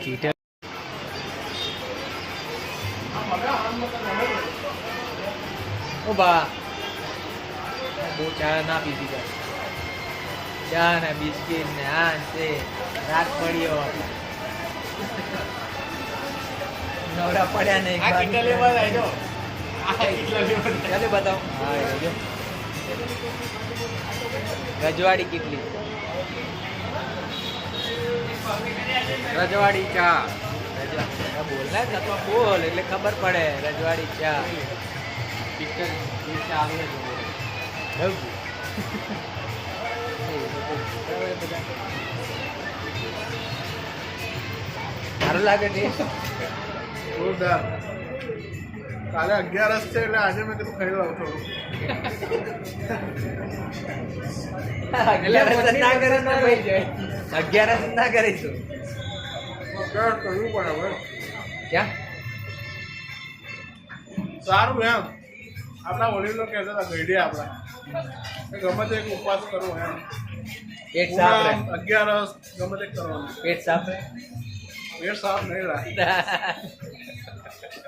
ચીટર ઓ બા બહુ ચા ના પીધી જાય ચા ને બિસ્કીટ ને આ તે રાત પડ્યો નવરા પડ્યા ને ચાલે બતાવો હા જો રજવાડી કેટલી રજવાડી ચા બોલના જ તો બોલ એટલે ખબર પડે રજવાડી ચા પિક્ચર ચાલે સારું લાગે ટેસ્ટ જોરદાર. કાલે 11 છે એટલે આજે મેં કીધું ખાઈ લઉં થોડું. ના કરે તો ભાઈ જાય 11 ના કરીશું કરવું પડે હવે. ક્યાં સારું એમ આપણા વડીલો કહેતા હતા ગઈડે આપણા કે ગમે તે એક ઉપવાસ કરવો એમ. પેટ સાફ રહે 11 ગમે તે કરવાનું. પેટ સાફ રહે પેટ સાફ નહીં રાખે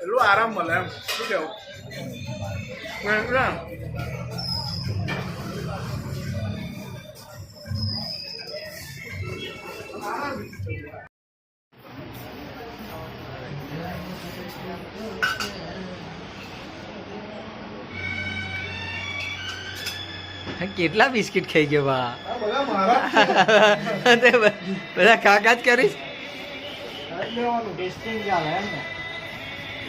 એટલું આરામ મળે એમ. શું કેવું એટલે કેટલા બિસ્કિટ ખાઈ ગયો બા આ બધા મારા તે બધા કાકા જ કરીશ લેવાનું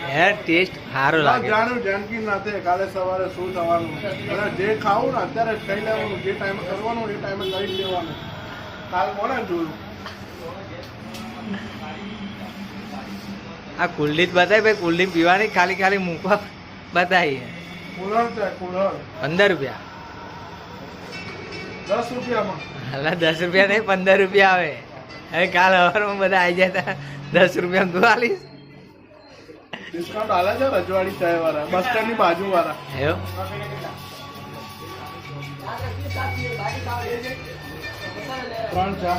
યાર ટેસ્ટ સારો લાગે જાણ્યું જાનકી નાથે કાલે સવારે શું થવાનું. અને જે ખાવું ને અત્યારે જ ખાઈ લેવાનું. જે ટાઈમે કરવાનું એ ટાઈમે કરી જ લેવાનું. કાલ કોને જોયું. આ કુલડીત બતાવી ભાઈ કુલડી પીવાની ખાલી ખાલી મૂકવા બતાવી કુલર છે કુલર 15 રૂપિયા 10 રૂપિયામાં. હાલા 10 રૂપિયા નહીં 15 રૂપિયા આવે હવે કાલ સવારમાં બધા આવી જતા 10 રૂપિયા તું આલીશ ડિસ્કાઉન્ટ આલે છે રજવાડી ચાય વાળા બસ સ્ટેન્ડની બાજુ વાળા. એવું 3 ચા.